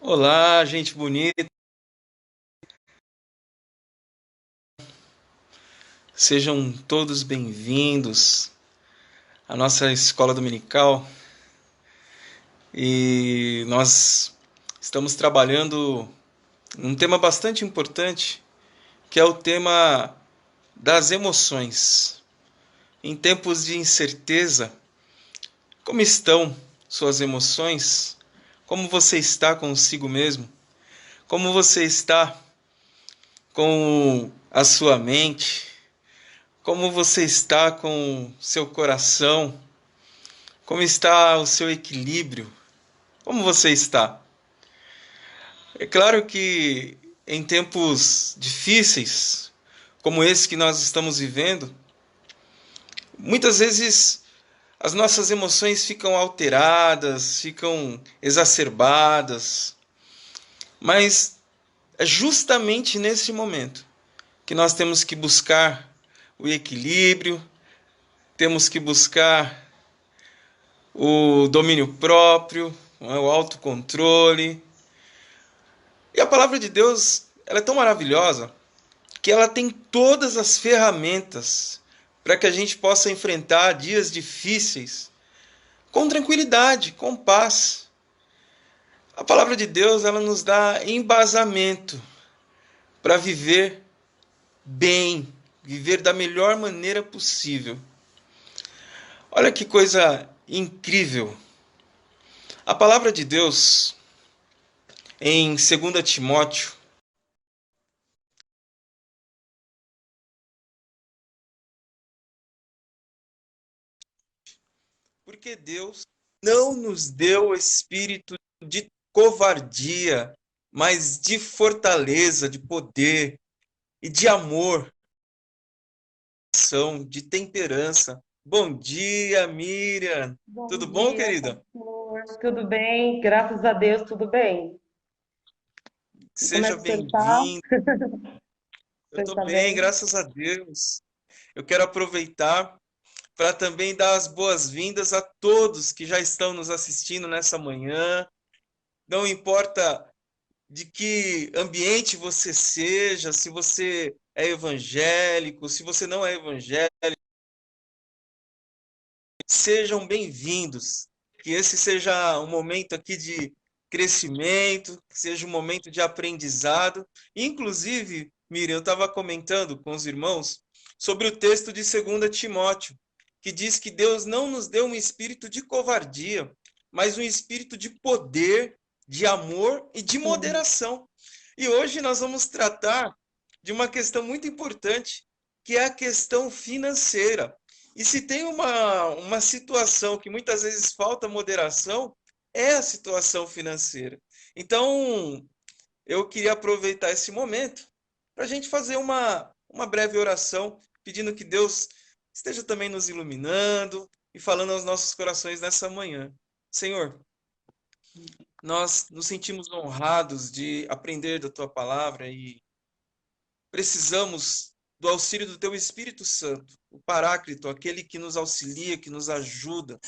Olá, gente bonita. Sejam todos bem-vindos à nossa escola dominical. E nós estamos trabalhando um tema bastante importante, que é o tema das emoções. Em tempos de incerteza, como estão suas emoções? Como você está consigo mesmo? Como você está com a sua mente? Como você está com seu coração? Como está o seu equilíbrio? Como você está? É claro que em tempos difíceis, como esse que nós estamos vivendo, muitas vezes as nossas emoções ficam alteradas, ficam exacerbadas, mas é justamente nesse momento que nós temos que buscar o equilíbrio, temos que buscar o domínio próprio, o autocontrole. E a palavra de Deus, ela é tão maravilhosa que ela tem todas as ferramentas para que a gente possa enfrentar dias difíceis com tranquilidade, com paz. A palavra de Deus, ela nos dá embasamento para viver bem, viver da melhor maneira possível. Olha que coisa incrível. A palavra de Deus em 2 Timóteo, porque Deus não nos deu o espírito de covardia, mas de fortaleza, de poder e de amor, de temperança. Bom dia, Miriam. Bom Tudo bom, dia, querida? pastor. Tudo bem? Graças a Deus, tudo bem. E como é Seja que você está? bem-vindo. Eu Você estou está bem, bem? graças a Deus. Eu quero aproveitar para também dar as boas-vindas a todos que já estão nos assistindo nessa manhã. Não importa de que ambiente você seja, se você é evangélico, se você não é evangélico, sejam bem-vindos. Que esse seja um momento aqui de crescimento, que seja um momento de aprendizado. Inclusive, Miriam, eu estava comentando com os irmãos sobre o texto de 2 Timóteo, que diz que Deus não nos deu um espírito de covardia, mas um espírito de poder, de amor e de Sim. moderação. E hoje nós vamos tratar de uma questão muito importante, que é a questão financeira. E se tem uma situação que muitas vezes falta moderação, é a situação financeira. Então, eu queria aproveitar esse momento para a gente fazer uma breve oração, pedindo que Deus esteja também nos iluminando e falando aos nossos corações nessa manhã. Senhor, nós nos sentimos honrados de aprender da tua palavra e precisamos do auxílio do teu Espírito Santo, o Paráclito, aquele que nos auxilia, que nos ajuda,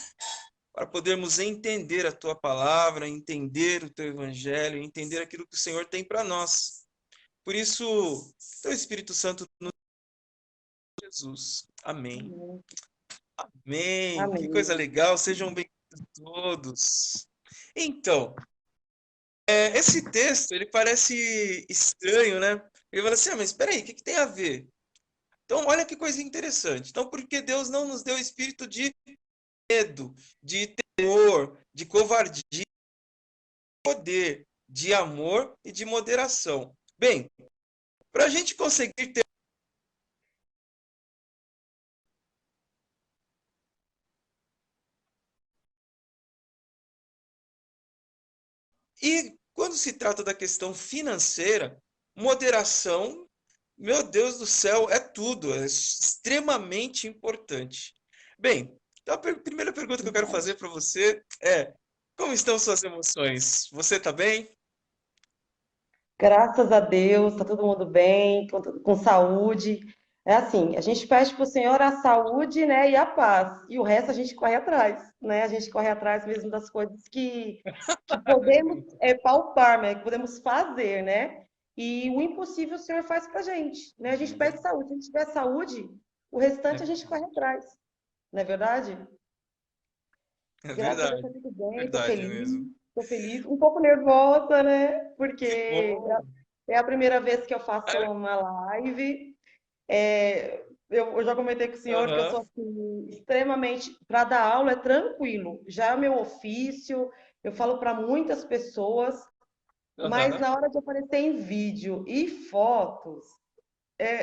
para podermos entender a tua palavra, entender o teu evangelho, entender aquilo que o Senhor tem para nós. Por isso, teu Espírito Santo nos Jesus. Amém. Amém. Amém. Que coisa Amém. legal. Sejam bem-vindos todos. Então, esse texto, ele parece estranho, né? Ele fala assim, mas espera aí, o que tem a ver? Então, olha que coisa interessante. Então, porque Deus não nos deu espírito de medo, de temor, de covardia, de poder, de amor e de moderação. Bem, para a gente conseguir ter. E quando se trata da questão financeira, moderação, meu Deus do céu, é tudo, é extremamente importante. Bem, então a primeira pergunta que eu quero Verdade. fazer para você é: como estão suas emoções? Você está bem? Graças a Deus, está todo mundo bem, com saúde. É assim, a gente pede para o Senhor a saúde, né, e a paz, e o resto a gente corre atrás, né? A gente corre atrás mesmo das coisas que podemos palpar, né? Que podemos fazer, né? E o impossível o Senhor faz para a gente, né? A gente pede saúde, se a gente tiver saúde, o É, restante a gente corre atrás, não é verdade? é Graças a Deus verdade. tá tudo bem, Verdade mesmo. tô feliz, um pouco nervosa, né? Que Porque bom. é a primeira vez que eu faço uma live. Eu já comentei com o senhor que eu Aham, sou assim, extremamente. Para dar aula é tranquilo, já é o meu ofício, eu falo para muitas pessoas, mas aham. na hora de aparecer em vídeo e fotos,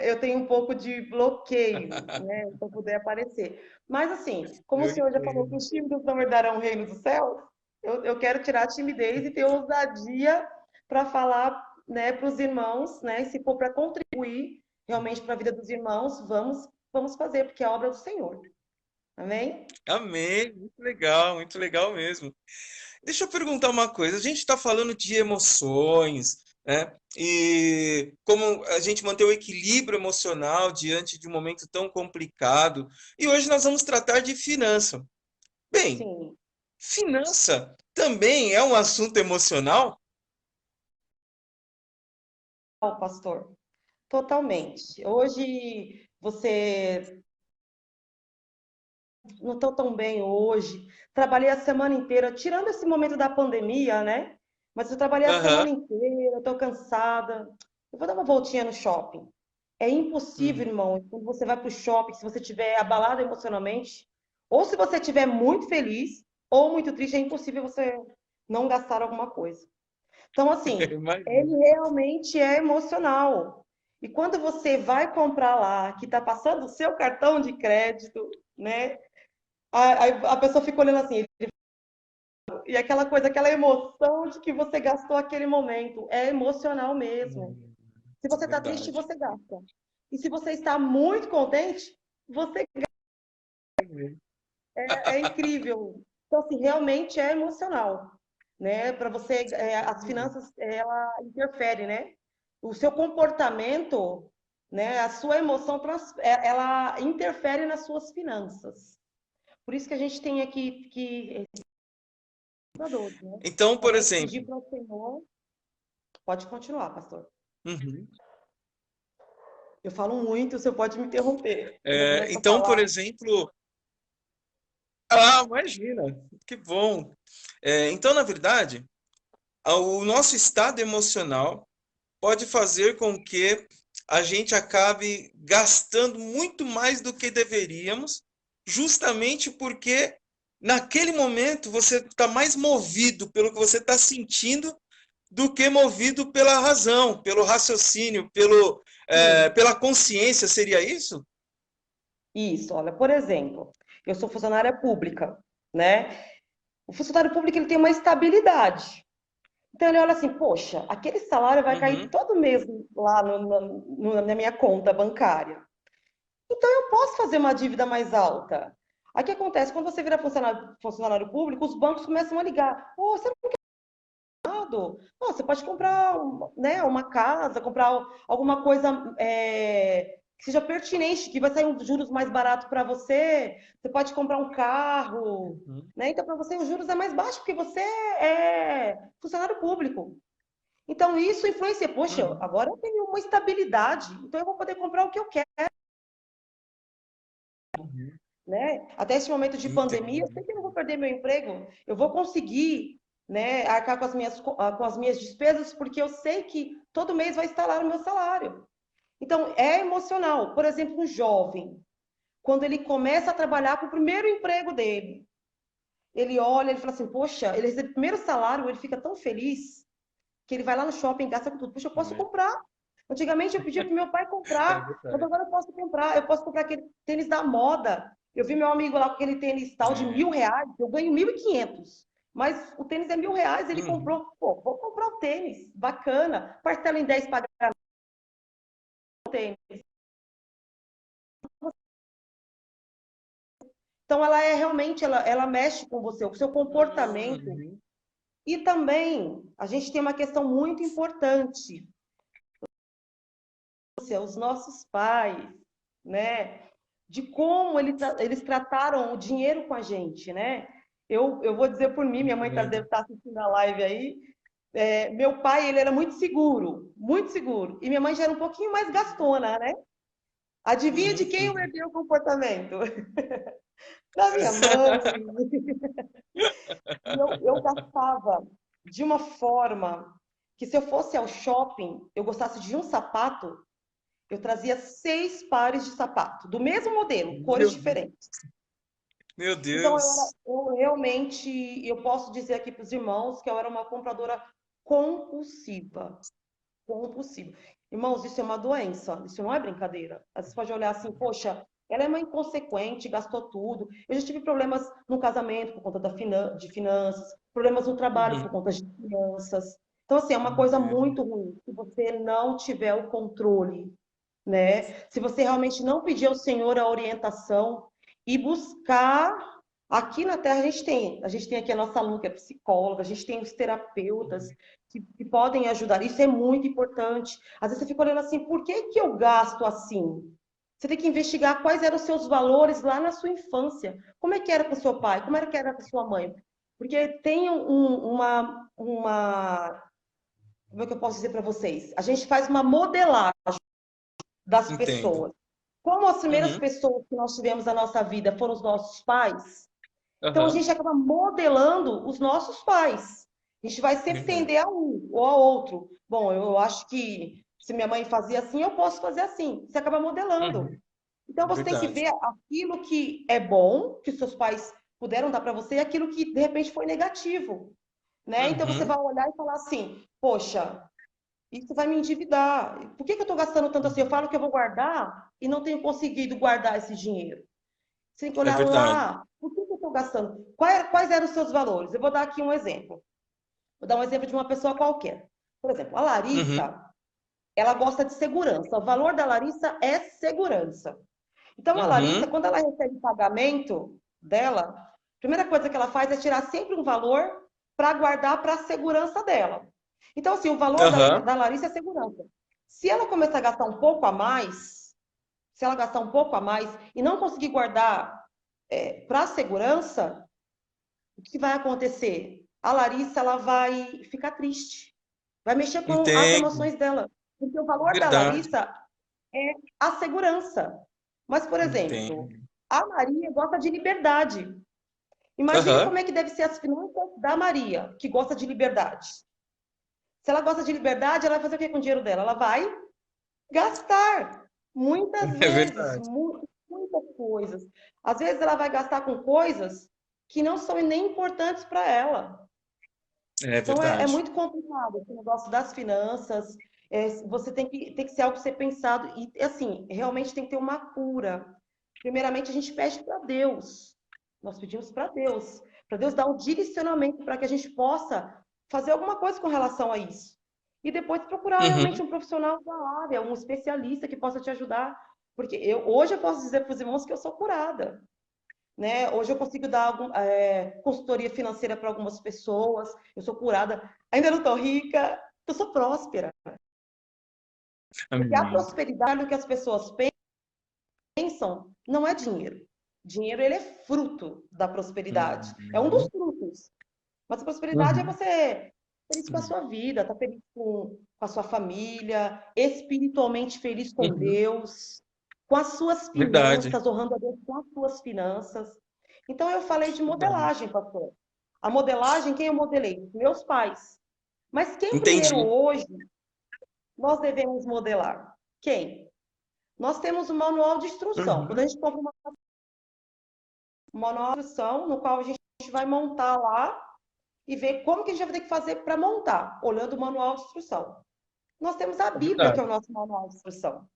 eu tenho um pouco de bloqueio, né, para poder aparecer. Mas assim, como o Eu senhor já falou que entendo. os tímidos não herdarão o reino dos céus, eu quero tirar a timidez e ter ousadia para falar, né, para os irmãos, né, e se for para contribuir realmente para a vida dos irmãos, vamos fazer, porque é obra do Senhor. Amém? Amém. Muito legal mesmo. Deixa eu perguntar uma coisa. A gente está falando de emoções, né? E como a gente manter o equilíbrio emocional diante de um momento tão complicado. E hoje nós vamos tratar de finança. Bem, Sim, finança também é um assunto emocional? ó, pastor, totalmente. Hoje você não estou tão bem hoje. Trabalhei a semana inteira, tirando esse momento da pandemia, né? Mas eu trabalhei a Aham. semana inteira, estou cansada. Eu vou dar uma voltinha no shopping. É impossível, Uhum. irmão, quando você vai para o shopping, se você estiver abalado emocionalmente, ou se você estiver muito feliz, ou muito triste, é impossível você não gastar alguma coisa. Então, assim, ele Imagino. realmente é emocional. E quando você vai comprar lá, que está passando o seu cartão de crédito, né? A pessoa fica olhando assim, e aquela coisa, aquela emoção de que você gastou aquele momento. É emocional mesmo. Hum, Se você está triste, verdade. você gasta. E se você está muito contente, você é incrível. Então, assim, realmente é emocional, né? Para você, as finanças, ela interfere, né? O seu comportamento, né? A sua emoção, ela interfere nas suas finanças. Por isso que a gente tem aqui que cuidadores, né? Então, por Realmente pedir exemplo, para o Senhor. Pode continuar, pastor. uhum. Eu falo muito, o senhor pode me interromper. Quando eu começo a Então, por falar, exemplo, imagina, que bom. Então, na verdade, o nosso estado emocional pode fazer com que a gente acabe gastando muito mais do que deveríamos, justamente porque naquele momento você está mais movido pelo que você está sentindo do que movido pela razão, pelo raciocínio, sim, pela consciência, seria isso? isso, olha, por exemplo, eu sou funcionária pública, né? O funcionário público ele tem uma estabilidade. Então ele olha assim, poxa, aquele salário vai cair Uhum, todo mês lá na minha conta bancária. Então eu posso fazer uma dívida mais alta. Aí o que acontece? Quando você vira funcionário público, os bancos começam a ligar. Ô, você não, você pode comprar, né, uma casa, comprar alguma coisa que seja pertinente, que vai sair um juros mais barato para você. Você pode comprar um carro, uhum, né? Então, para você, os juros é mais baixo, porque você é funcionário público. Então, isso influencia. Poxa, uhum, agora eu tenho uma estabilidade, então eu vou poder comprar o que eu quero, uhum. né? Até esse momento de pandemia, eu Entendo. sei que eu não vou perder meu emprego, eu vou conseguir, né, arcar com as minhas despesas, porque eu sei que todo mês vai estar lá no meu salário. Então, é emocional. Por exemplo, um jovem, quando ele começa a trabalhar com o primeiro emprego dele, ele olha, ele fala assim, poxa, ele recebe o primeiro salário, ele fica tão feliz que ele vai lá no shopping, gasta com tudo. Poxa, eu posso comprar. Antigamente eu pedia para meu pai É comprar, mas verdade. agora eu posso comprar. Eu posso comprar aquele tênis da moda. Eu vi meu amigo lá com aquele tênis tal de É. R$ 1.000, eu ganho 1.500. Mas o tênis é R$ 1.000, ele Uhum, comprou. Pô, vou comprar o tênis, bacana. Parcela em 10 pagar o tênis. Então ela é realmente, ela mexe com você, o seu comportamento. uhum. E também a gente tem uma questão muito importante, os nossos pais. né? De como eles trataram o dinheiro com a gente, né? Eu vou dizer por mim, minha mãe deve Entendo. estar assistindo a live aí. Meu pai, ele era muito seguro, muito seguro. E minha mãe já era um pouquinho mais gastona, né? Adivinha de Uhum, quem eu uhum. herdei o comportamento? Da minha mãe. E eu gastava de uma forma que se eu fosse ao shopping, eu gostasse de um sapato, eu trazia 6 pares de sapato, do mesmo modelo, cores Meu, diferentes. meu Então, Deus. eu realmente, eu posso dizer aqui para os irmãos que eu era uma compradora compulsiva. Compulsiva. Irmãos, isso é uma doença, isso não é brincadeira. Às vezes pode olhar assim, poxa, ela é uma inconsequente, gastou tudo. Eu já tive problemas no casamento por conta de finanças, problemas no trabalho por Uhum. conta de finanças. Então, assim, é uma Meu coisa Deus. muito ruim se você não tiver o controle, né? Se você realmente não pedir ao Senhor a orientação e buscar. Aqui na Terra a gente tem aqui a nossa Lu, que é psicóloga, a gente tem os terapeutas que podem ajudar. Isso é muito importante. Às vezes você fica olhando assim, por que que eu gasto assim? Você tem que investigar quais eram os seus valores lá na sua infância. Como é que era com o seu pai? Como era que era com a sua mãe? Porque tem como é que eu posso dizer para vocês? A gente faz uma modelagem das Entendo. pessoas. Como as primeiras Uhum. pessoas que nós tivemos na nossa vida foram os nossos pais, então a Aham. gente acaba modelando os nossos pais. A gente vai sempre Verdade. tender a um ou a outro. Bom, eu acho que se minha mãe fazia assim, eu posso fazer assim. Você acaba modelando. Uhum. Então você tem que Verdade. ver aquilo que é bom, que os seus pais puderam dar para você, e aquilo que de repente foi negativo, né? Então você Uhum. vai olhar e falar assim: poxa, isso vai me endividar. Por que que eu estou gastando tanto assim? Eu falo que eu vou guardar e não tenho conseguido guardar esse dinheiro. Você tem que É olhar verdade. lá. Por que que eu estou gastando? Quais eram os seus valores? Eu vou dar aqui um exemplo. Vou dar um exemplo de uma pessoa qualquer. Por exemplo, a Uhum. Larissa, ela gosta de segurança. O valor da Larissa é segurança. Então, a Larissa, Uhum. quando ela recebe o pagamento dela, a primeira coisa que ela faz é tirar sempre um valor para guardar para a segurança dela. Então, assim, o valor Aham. da Larissa é segurança. Se ela começar a gastar um pouco a mais, se ela gastar um pouco a mais e não conseguir guardar para a segurança, o que vai acontecer? A Larissa ela vai ficar triste, vai mexer com as Entendo. emoções dela, porque o valor da Verdade. Larissa é a segurança. Mas, por exemplo, Entendo. a Maria gosta de liberdade. Imagine Aham. como é que deve ser as finanças da Maria, que gosta de liberdade. Se ela gosta de liberdade, ela vai fazer o que com o dinheiro dela? Ela vai gastar. Muitas É vezes, verdade. muitas coisas. Às vezes ela vai gastar com coisas que não são nem importantes para ela. É Então é verdade. muito complicado esse negócio das finanças. Você tem que ser algo ser pensado. E assim, realmente tem que ter uma cura. Primeiramente, a gente pede para Deus. Nós pedimos para Deus dar um direcionamento para que a gente possa fazer alguma coisa com relação a isso. E depois procurar realmente Uhum. um profissional da área, um especialista que possa te ajudar. Porque hoje eu posso dizer para os irmãos que eu sou curada, né? Hoje eu consigo dar consultoria financeira para algumas pessoas, eu sou curada, ainda não estou rica, eu sou próspera. Porque a Amém. prosperidade, o que as pessoas pensam, não é dinheiro. Dinheiro, ele é fruto da prosperidade, é um dos Uhum. frutos. Mas a prosperidade é Uhum. você estar feliz com a sua vida, estar feliz com a sua família, espiritualmente feliz com Uhum. Deus, com as suas Verdade. finanças, honrando a Deus com as suas finanças. Então, eu falei de Verdade. modelagem, pastor. A modelagem, quem eu modelei? Meus pais. Mas quem primeiro Entendi. hoje nós devemos modelar? Quem? Nós temos um manual de instrução. Quando a Uhum. gente compra um manual de instrução, no qual a gente vai montar lá e ver como que a gente vai ter que fazer para montar, olhando o manual de instrução. Nós temos a Bíblia, que é Verdade. o nosso manual de instrução.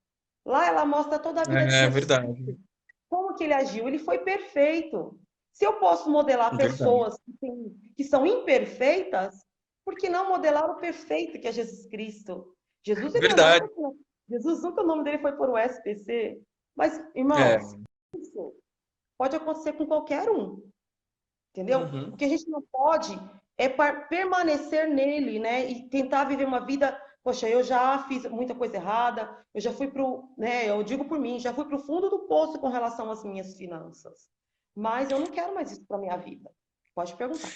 Lá ela mostra toda a vida de É Jesus verdade. Cristo, como que ele agiu. Ele foi perfeito. Se eu posso modelar Verdade. pessoas que são imperfeitas, por que não modelar o perfeito que é Jesus Cristo? Jesus, ele andou Verdade. por... Jesus nunca o nome dele foi por o SPC. Mas, É. irmãos, isso pode acontecer com qualquer um. Entendeu? O Uhum. que a gente não pode é permanecer nele, né? E tentar viver uma vida Poxa, eu já fiz muita coisa errada, eu já fui pro, né, eu digo por mim, já fui pro fundo do poço com relação às minhas finanças. Mas eu não quero mais isso para minha vida. Pode perguntar.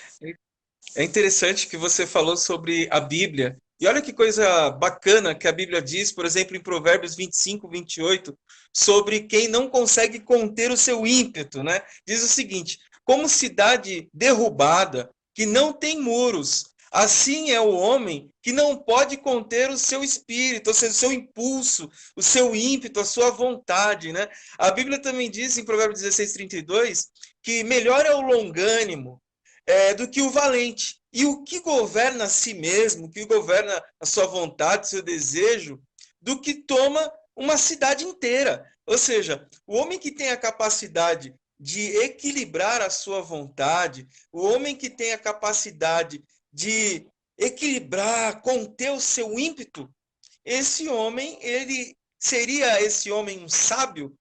É interessante que você falou sobre a Bíblia. E olha que coisa bacana que a Bíblia diz, por exemplo, em Provérbios 25, 28, sobre quem não consegue conter o seu ímpeto, né? Diz o seguinte: como cidade derrubada, que não tem muros, assim é o homem que não pode conter o seu espírito, ou seja, o seu impulso, o seu ímpeto, a sua vontade, né? A Bíblia também diz em Provérbios 16, 32, que melhor é o longânimo do que o valente. E o que governa a si mesmo, o que governa a sua vontade, seu desejo, do que toma uma cidade inteira. Ou seja, o homem que tem a capacidade de equilibrar a sua vontade, o homem que tem a capacidade de equilibrar, conter o seu ímpeto, esse homem, ele seria esse homem um sábio?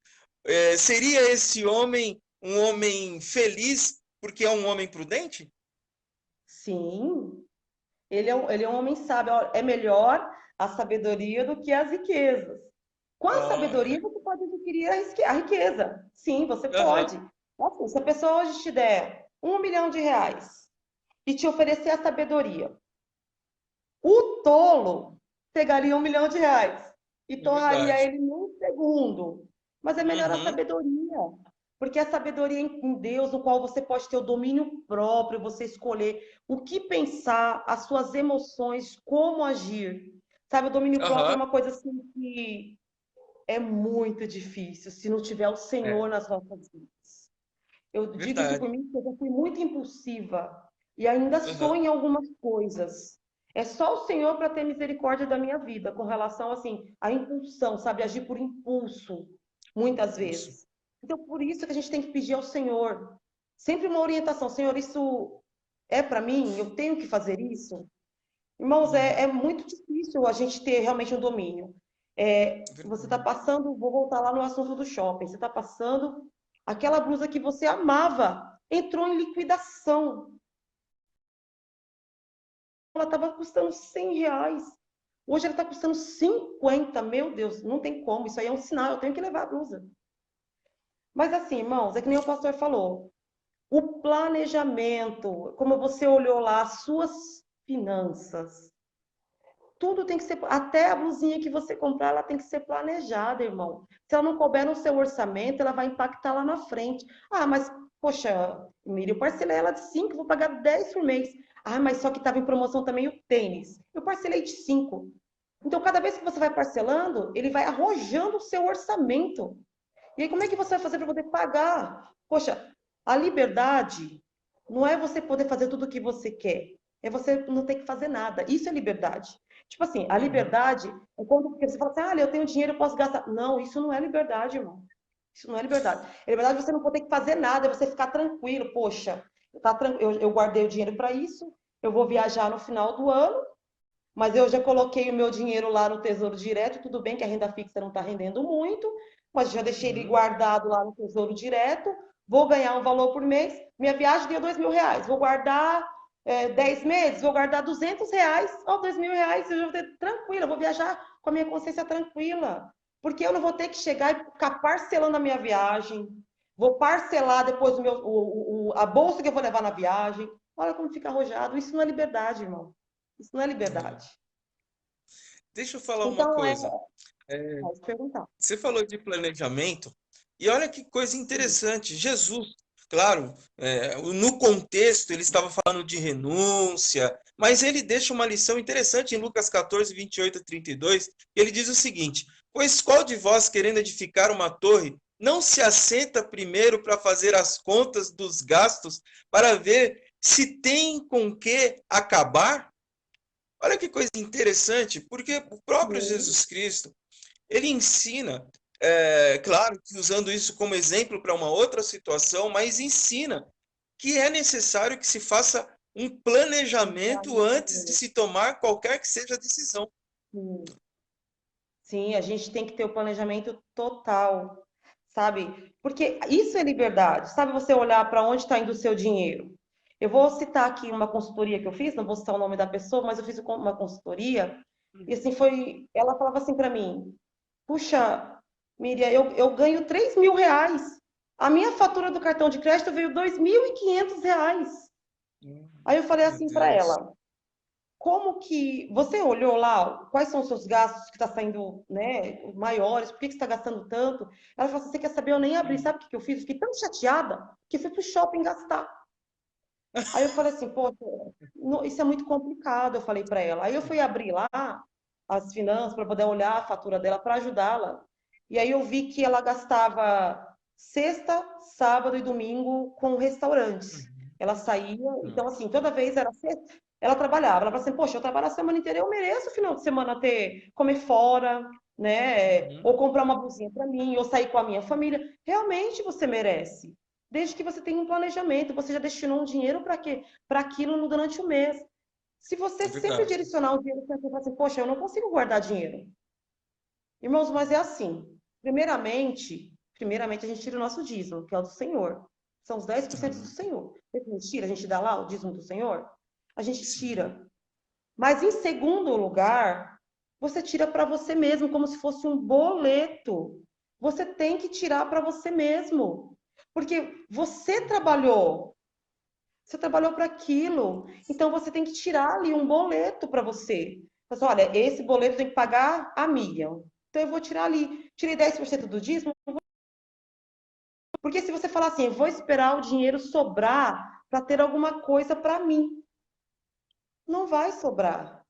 Seria esse homem um homem feliz porque é um homem prudente? Sim, ele é um homem sábio. É melhor a sabedoria do que as riquezas. Com a sabedoria, Olha. você pode adquirir a riqueza. Sim, você Aham. pode. Assim, se a pessoa hoje te der R$ 1 milhão e te oferecer a sabedoria, o tolo pegaria R$ 1 milhão e É torraria verdade. ele num segundo. Mas é melhor a Uhum. sabedoria. Porque a sabedoria em Deus, no qual você pode ter o domínio próprio, você escolher o que pensar, as suas emoções, como agir. Sabe, o domínio próprio é Aham. uma coisa assim que é muito difícil se não tiver o É Senhor nas nossas vidas. Eu digo isso por verdade. mim, porque eu já fui muito impulsiva e ainda sou Aham. em algumas coisas. É só o Senhor para ter misericórdia da minha vida, com relação assim à impulsão, sabe, agir por impulso, muitas Impulso. vezes. Então, por isso que a gente tem que pedir ao Senhor sempre uma orientação. Senhor, isso é para mim? Eu tenho que fazer isso? Irmãos, é Uhum. muito difícil a gente ter realmente um domínio. Você está Verdade. passando, vou voltar lá no assunto do shopping, você está passando, aquela blusa que você amava entrou em liquidação. Ela estava custando R$ 100. Hoje ela está custando 50. Meu Deus, não tem como. Isso aí é um sinal, eu tenho que levar a blusa. Mas assim, irmãos, é que nem o pastor falou. O planejamento, como você olhou lá, as suas finanças. Tudo tem que ser, até a blusinha que você comprar, ela tem que ser planejada, irmão. Se ela não couber no seu orçamento, ela vai impactar lá na frente. Ah, mas, poxa, Miriam, eu parcelei ela de 5, vou pagar 10 por mês. Ah, mas só que estava em promoção também o tênis. Eu parcelei de 5. Então, cada vez que você vai parcelando, ele vai arrojando o seu orçamento. E aí, como é que você vai fazer para poder pagar? Poxa, a liberdade não é você poder fazer tudo o que você quer. É você não ter que fazer nada. Isso é liberdade. Tipo assim, a Uhum. liberdade é quando você fala assim, ah, eu tenho dinheiro, eu posso gastar. Não, isso não é liberdade, irmão. Isso não é liberdade. É liberdade você não poder fazer nada, é você ficar tranquilo. Poxa, eu guardei o dinheiro para isso, eu vou viajar no final do ano, mas eu já coloquei o meu dinheiro lá no Tesouro Direto, tudo bem que a renda fixa não está rendendo muito, mas já deixei ele Uhum. guardado lá no Tesouro Direto, vou ganhar um valor por mês, minha viagem deu R$ 2.000, vou guardar 10 meses, vou guardar R$ 200, ó, R$ 2.000, eu já vou ter tranquila, vou viajar com a minha consciência tranquila, porque eu não vou ter que chegar e ficar parcelando a minha viagem, vou parcelar depois a bolsa que eu vou levar na viagem, olha como fica arrojado, isso não é liberdade, irmão. Isso não é É. liberdade. Deixa eu falar uma Então, coisa. É, pode perguntar. Você falou de planejamento, e olha que coisa Sim, interessante. Jesus, claro, no contexto ele estava falando de renúncia, mas ele deixa uma lição interessante em Lucas 14, 28 a 32. Ele diz o seguinte: pois qual de vós, querendo edificar uma torre, não se assenta primeiro para fazer as contas dos gastos, para ver se tem com que acabar? Olha que coisa interessante, porque o próprio sim, Jesus Cristo ele ensina, claro que usando isso como exemplo para uma outra situação, mas ensina que é necessário que se faça um um planejamento antes de planejamento. se tomar qualquer que seja a decisão. Sim. Sim, a gente tem que ter o planejamento total, sabe? Porque isso é liberdade, sabe? Você olhar para onde está indo o seu dinheiro. Eu vou citar aqui uma consultoria que eu fiz, não vou citar o nome da pessoa, mas eu fiz uma consultoria E assim foi, ela falava assim para mim, puxa, Miriam, eu ganho R$ 3.000. A minha fatura do cartão de crédito veio R$ 2.500. Aí eu falei Meu assim para Deus. ela, como que você olhou lá quais são os seus gastos que está saindo, né, maiores, por que que você está gastando tanto? Ela falou assim, você quer saber? Eu nem abri, sabe o que que eu fiz? Eu fiquei tão chateada que fui pro shopping gastar. Aí eu falei assim, pô, isso é muito complicado, eu falei para ela. Aí eu fui abrir lá as finanças para poder olhar a fatura dela para ajudá-la. E aí eu vi que ela gastava sexta, sábado e domingo com restaurantes. Ela saía, então Nossa. assim, toda vez era sexta, ela trabalhava. Ela falava assim, poxa, eu trabalho a semana inteira, eu mereço o final de semana ter, comer fora, né? Uhum. Ou comprar uma blusinha para mim, ou sair com a minha família. Realmente você merece. Desde que você tenha um planejamento, você já destinou um dinheiro para quê? Para aquilo durante o mês. Se você É sempre verdade. direcionar o dinheiro para você falar assim, poxa, eu não consigo guardar dinheiro. Irmãos, mas é assim. Primeiramente a gente tira o nosso dízimo, que é o do Senhor. São os 10% do Uhum. Senhor. A gente tira, a gente dá lá o dízimo do Senhor? A gente Sim. tira. Mas em segundo lugar, você tira para você mesmo, como se fosse um boleto. Você tem que tirar para você mesmo. Porque você trabalhou para aquilo. Então você tem que tirar ali um boleto para você. Mas olha, esse boleto tem que pagar a Miriam. Então eu vou tirar ali, tirei 10% do dízimo, porque se você falar assim, eu vou esperar o dinheiro sobrar para ter alguma coisa para mim, não vai sobrar.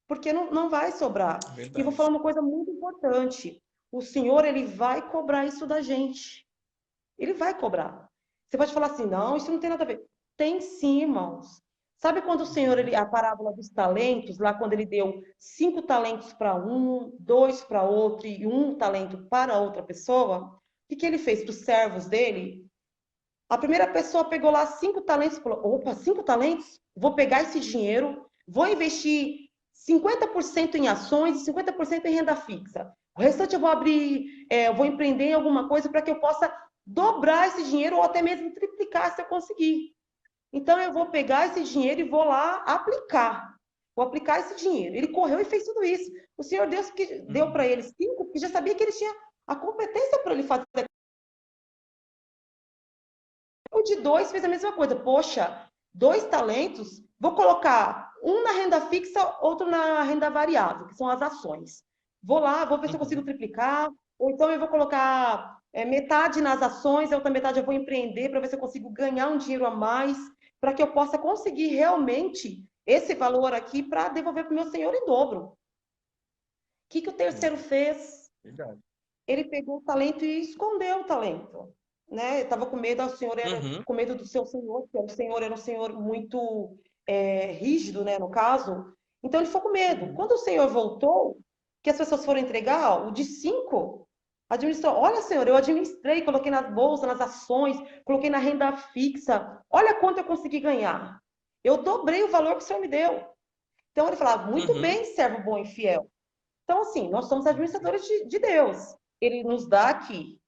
Porque não vai sobrar. É E vou falar verdade. uma coisa muito importante. O Senhor, ele vai cobrar isso da gente. Ele vai cobrar. Você pode falar assim, não, isso não tem nada a ver. Tem sim, irmãos. Sabe quando o Senhor, Uhum. a parábola dos talentos, lá quando ele deu 5 talentos para um, dois para outro e 1 talento para outra pessoa, o que que ele fez para os servos dele? A primeira pessoa pegou lá 5 talentos e falou: opa, 5 talentos? Vou pegar esse dinheiro, vou investir 50% em ações e 50% em renda fixa. O restante eu vou abrir, eu vou empreender em alguma coisa para que eu possa dobrar esse dinheiro ou até mesmo triplicar se eu conseguir. Então eu vou pegar esse dinheiro e vou lá aplicar. Vou aplicar esse dinheiro. Ele correu e fez tudo isso. O Senhor Deus que deu para Uhum. ele 5, porque já sabia que ele tinha a competência para ele fazer. O de dois fez a mesma coisa. Poxa, 2 talentos, vou colocar um na renda fixa, outro na renda variável, que são as ações. Vou lá, vou ver se eu consigo Uhum. triplicar, ou então eu vou colocar metade nas ações, a outra metade eu vou empreender para ver se eu consigo ganhar um dinheiro a mais, para que eu possa conseguir realmente esse valor aqui para devolver para o meu senhor em dobro. O que, que o terceiro É fez? verdade. Ele pegou o talento e escondeu o talento, né? Estava com medo, o senhor era Uhum. com medo do seu senhor, porque o senhor era um senhor muito rígido, né? No caso, então ele ficou com medo. Uhum. Quando o senhor voltou, que as pessoas foram entregar, ó, o de 5 administrou. Olha, senhor, eu administrei, coloquei nas bolsas, nas ações, coloquei na renda fixa. Olha quanto eu consegui ganhar. Eu dobrei o valor que o senhor me deu. Então ele falava, muito Uhum. bem, servo bom e fiel. Então, assim, nós somos administradores de Deus. Ele nos dá aqui,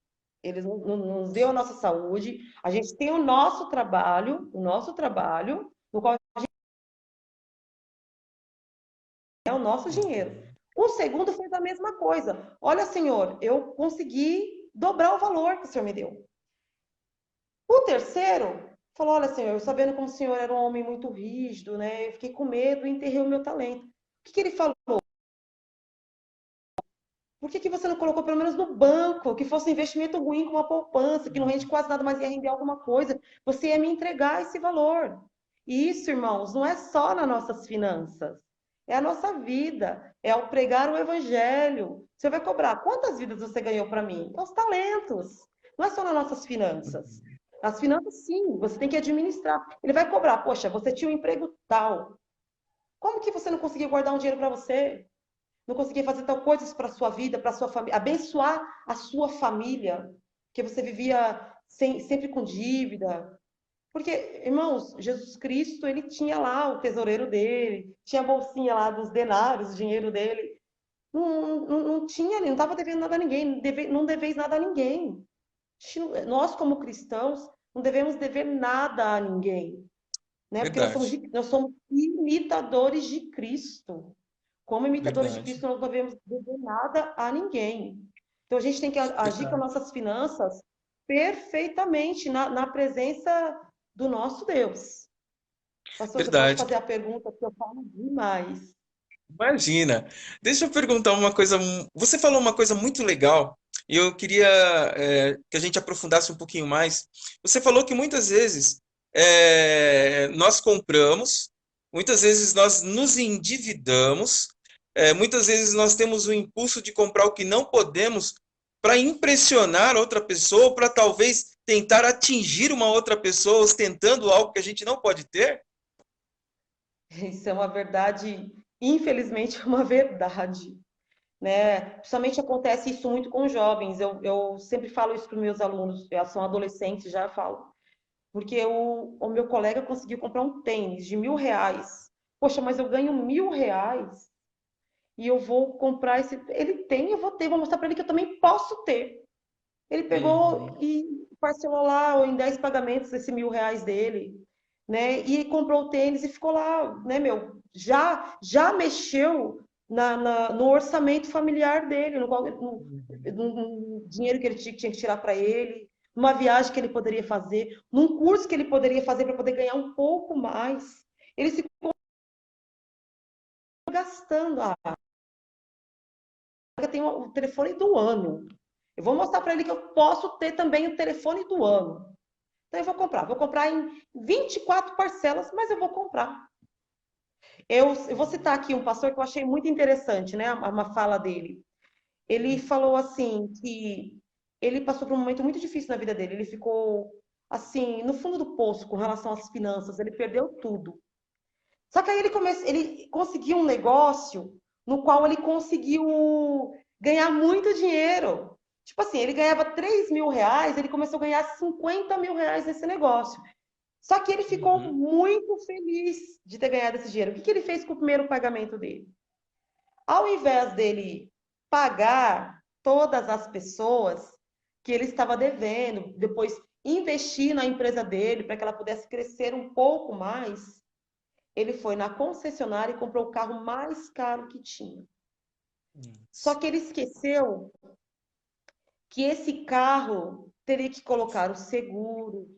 ele nos deu a nossa saúde, a gente tem o nosso trabalho, no qual é o nosso dinheiro. Uhum. O segundo fez a mesma coisa. Olha, senhor, eu consegui dobrar o valor que o senhor me deu. O terceiro falou: olha, senhor, eu sabendo como o senhor era um homem muito rígido, né? Eu fiquei com medo e enterrei o meu talento. O que que ele falou? Por que que você não colocou pelo menos no banco, que fosse um investimento ruim com uma poupança, que não rende Uhum. quase nada, mas ia render alguma coisa? Você ia me entregar esse valor. E isso, irmãos, não é só nas nossas finanças. É a nossa vida, é ao pregar o evangelho. Você vai cobrar. Quantas vidas você ganhou para mim? É os talentos. Não é só nas nossas finanças. Uhum. As finanças, sim, você tem que administrar. Ele vai cobrar. Poxa, você tinha um emprego tal. Como que você não conseguiu guardar um dinheiro para você? Não conseguia fazer tal coisas para a sua vida, para a sua família, abençoar a sua família, que você vivia sempre com dívida. Porque, irmãos, Jesus Cristo, ele tinha lá o tesoureiro dele, tinha a bolsinha lá dos denários, o dinheiro dele. Não tinha, não estava devendo nada a ninguém, não deveis nada a ninguém. Nós, como cristãos, não devemos dever nada a ninguém, né? Porque Verdade. nós somos imitadores de Cristo. Como imitadores de Verdade, Cristo, nós não devemos dever nada a ninguém. Então, a gente tem que agir com verdade, nossas finanças perfeitamente na presença do nosso Deus. Pastor, você pode verdade. fazer a pergunta, que eu falo demais. Imagina. Deixa eu perguntar uma coisa. Você falou uma coisa muito legal e eu queria que a gente aprofundasse um pouquinho mais. Você falou que muitas vezes nós compramos, muitas vezes nós nos endividamos, muitas vezes nós temos o impulso de comprar o que não podemos para impressionar outra pessoa, para talvez tentar atingir uma outra pessoa ostentando algo que a gente não pode ter. Isso é uma verdade, infelizmente, é uma verdade, né? Principalmente acontece isso muito com jovens. Eu sempre falo isso para os meus alunos, eles são adolescentes, já falo. Porque o meu colega conseguiu comprar um tênis de R$ 1.000. Poxa, mas eu ganho R$ 1.000 e eu vou comprar esse. Ele tem, eu vou ter, vou mostrar para ele que eu também posso ter. Ele pegou Uhum, e parcelou lá em 10 pagamentos esse R$ 1.000 dele, né? E comprou o tênis e ficou lá, né, meu? Já mexeu no orçamento familiar dele, no dinheiro que ele tinha que tirar para ele, numa viagem que ele poderia fazer, num curso que ele poderia fazer para poder ganhar um pouco mais. Ele se gastando. Ah, eu tenho o telefone do ano. Eu vou mostrar para ele que eu posso ter também o telefone do ano. Então eu vou comprar. Vou comprar em 24 parcelas, mas eu vou comprar. Eu vou citar aqui um pastor que eu achei muito interessante, né? Uma fala dele. Ele falou assim que ele passou por um momento muito difícil na vida dele. Ele ficou assim no fundo do poço com relação às finanças. Ele perdeu tudo. Só que aí ele conseguiu um negócio no qual ele conseguiu ganhar muito dinheiro. Tipo assim, ele ganhava R$ 3.000, ele começou a ganhar R$ 50.000 nesse negócio. Só que ele ficou uhum, muito feliz de ter ganhado esse dinheiro. O que ele fez com o primeiro pagamento dele? Ao invés dele pagar todas as pessoas que ele estava devendo, depois investir na empresa dele para que ela pudesse crescer um pouco mais, ele foi na concessionária e comprou o carro mais caro que tinha. Só que ele esqueceu que esse carro teria que colocar o seguro,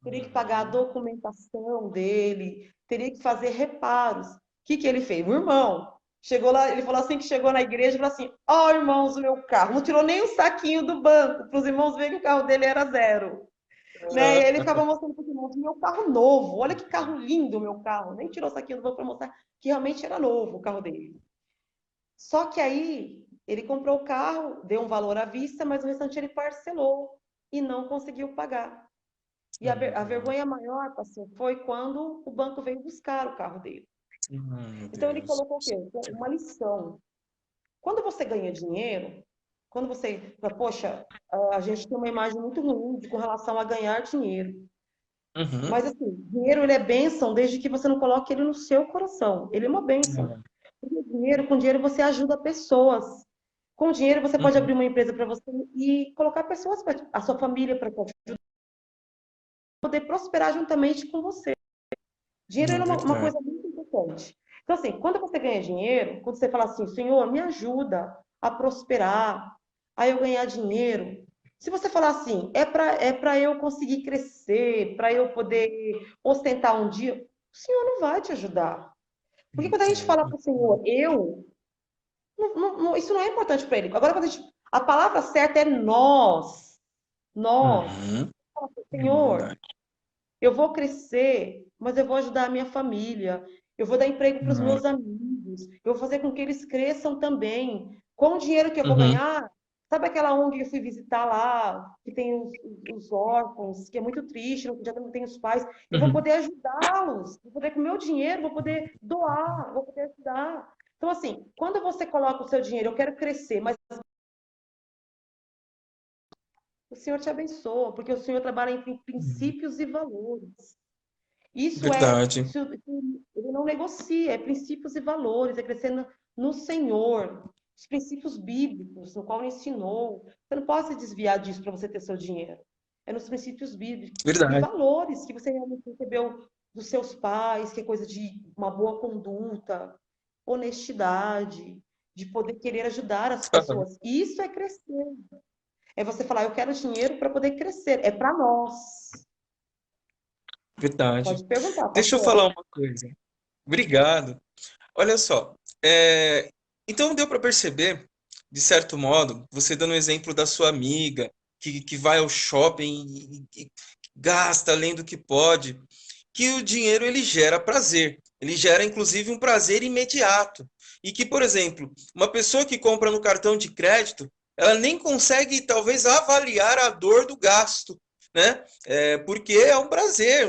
teria que pagar a uhum. documentação dele, teria que fazer reparos. O que ele fez? O irmão chegou lá, ele falou assim que chegou na igreja e falou assim: ó, oh, irmãos, o meu carro. Não tirou nem o saquinho do banco para os irmãos verem que o carro dele era zero. Né? E ele ficava mostrando para os irmãos: meu carro novo, olha que carro lindo o meu carro. Nem tirou o saquinho do banco para mostrar que realmente era novo o carro dele. Só que aí ele comprou o carro, deu um valor à vista, mas o restante ele parcelou e não conseguiu pagar. E a Uhum. vergonha maior, pastor, foi quando o banco veio buscar o carro dele. Meu Então ele Deus. colocou o quê? Uma lição. Quando você ganha dinheiro, quando você fala, poxa, a gente tem uma imagem muito ruim com relação a ganhar dinheiro. Uhum. Mas assim, dinheiro ele é bênção desde que você não coloque ele no seu coração. Ele é uma bênção. Porque dinheiro, com dinheiro você ajuda pessoas. Com dinheiro você pode Uhum. abrir uma empresa para você e colocar pessoas, a sua família para poder prosperar juntamente com você. Dinheiro é uma Verdade. coisa muito importante. Então, assim, quando você ganha dinheiro, quando você fala assim, Senhor, me ajuda a prosperar, a eu ganhar dinheiro. Se você falar assim, é para eu conseguir crescer, para eu poder ostentar um dia, o Senhor não vai te ajudar. Porque quando a gente fala para o Senhor, isso não é importante para ele. Agora, a palavra certa é nós. Nós. Uhum. É Senhor, verdade. eu vou crescer, mas eu vou ajudar a minha família. Eu vou dar emprego para os Uhum. meus amigos. Eu vou fazer com que eles cresçam também. Com o dinheiro que eu vou Uhum. ganhar, sabe aquela ONG que eu fui visitar lá, que tem os órfãos, que é muito triste, já não tem os pais. Eu vou Uhum. poder ajudá-los. Vou poder, com o meu dinheiro, vou poder doar, vou poder ajudar. Então, assim, quando você coloca o seu dinheiro, eu quero crescer, mas o Senhor te abençoa, porque o Senhor trabalha em princípios e valores. Verdade. Ele não negocia, é princípios e valores, é crescendo no Senhor, os princípios bíblicos, no qual ele ensinou. Você não pode se desviar disso para você ter seu dinheiro. É nos princípios bíblicos e Verdade. valores que você realmente recebeu dos seus pais, que é coisa de uma boa conduta. honestidade, de poder querer ajudar as pessoas. Isso é crescer. É você falar, eu quero dinheiro para poder crescer. É para nós. Verdade. Pode perguntar, Deixa eu pastor. falar uma coisa. Obrigado. Olha só, então deu para perceber, de certo modo, você dando o exemplo da sua amiga, que vai ao shopping e gasta além do que pode, que o dinheiro ele gera prazer, ele gera inclusive um prazer imediato. E que, por exemplo, uma pessoa que compra no cartão de crédito, ela nem consegue talvez avaliar a dor do gasto, né? Porque é um prazer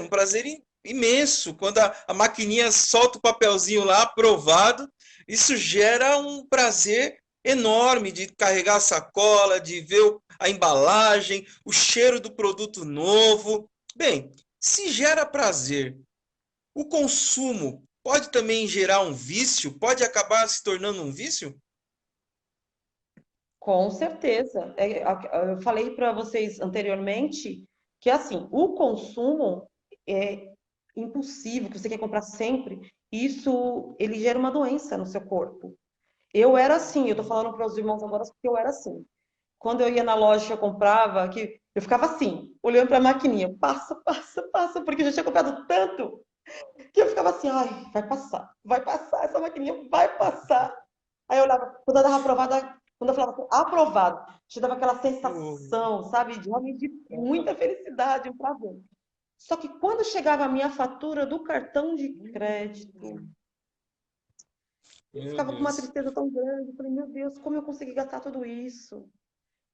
imenso. Quando a maquininha solta o papelzinho lá, aprovado, isso gera um prazer enorme de carregar a sacola, de ver a embalagem, o cheiro do produto novo. Bem, se gera prazer, o consumo pode também gerar um vício? Pode acabar se tornando um vício? Com certeza. Eu falei para vocês anteriormente que assim, o consumo é impulsivo, que você quer comprar sempre, isso ele gera uma doença no seu corpo. Eu era assim, eu tô falando para os irmãos agora porque eu era assim. Quando eu ia na loja, eu comprava, que eu ficava assim, olhando para a maquininha, passa, passa, passa, porque eu já tinha comprado tanto que eu ficava assim, ai, vai passar, essa maquininha vai passar. Aí eu olhava, quando eu dava aprovada, quando eu falava assim, aprovado, já dava aquela Oh, sensação, sabe, de realmente de muita felicidade, um prazer. Só que quando chegava a minha fatura do cartão de crédito, eu meu ficava com uma Deus. tristeza tão grande. Eu falei, meu Deus, como eu consegui gastar tudo isso?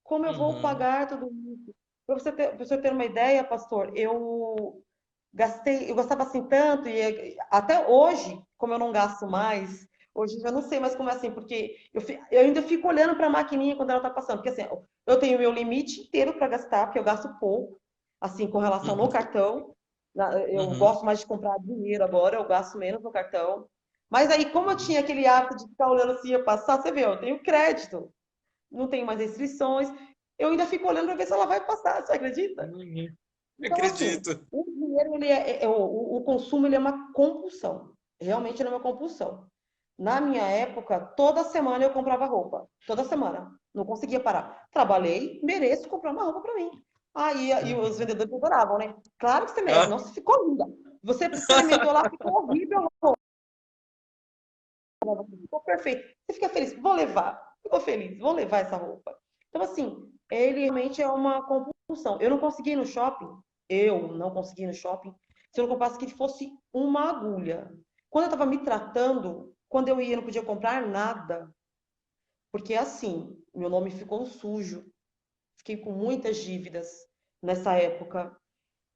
Como eu vou Uhum, pagar tudo isso? Pra você ter uma ideia, pastor, eu gastava assim tanto, e até hoje, como eu não gasto mais, hoje eu já não sei mais como é assim, porque eu ainda fico olhando para a maquininha quando ela está passando, porque assim, eu tenho meu limite inteiro para gastar, porque eu gasto pouco, assim, com relação no uhum, cartão. Eu uhum. gosto mais de comprar dinheiro agora, eu gasto menos no cartão. Mas aí, como eu tinha aquele hábito de ficar olhando assim, ia passar, você vê, eu tenho crédito, não tenho mais restrições, eu ainda fico olhando para ver se ela vai passar, você acredita? Uhum. Então, assim, Acredito. o dinheiro, o consumo, ele é uma compulsão. Realmente, ele é uma compulsão. Na minha época, toda semana eu comprava roupa. Toda semana. Não conseguia parar. Trabalhei, mereço comprar uma roupa para mim. Aí, e os Uhum. vendedores adoravam, né? Claro que você merece. Ah, Nossa, ficou linda. Você experimentou lá, ficou horrível. Ficou perfeito. Você fica feliz. Vou levar. Ficou feliz. Vou levar essa roupa. Então, assim, ele realmente é uma compulsão. Eu não consegui ir no shopping. Eu não consegui ir no shopping se eu não comprasse que fosse uma agulha. Quando eu estava me tratando, quando eu ia, eu não podia comprar nada. Porque, assim, meu nome ficou sujo. Fiquei com muitas dívidas nessa época.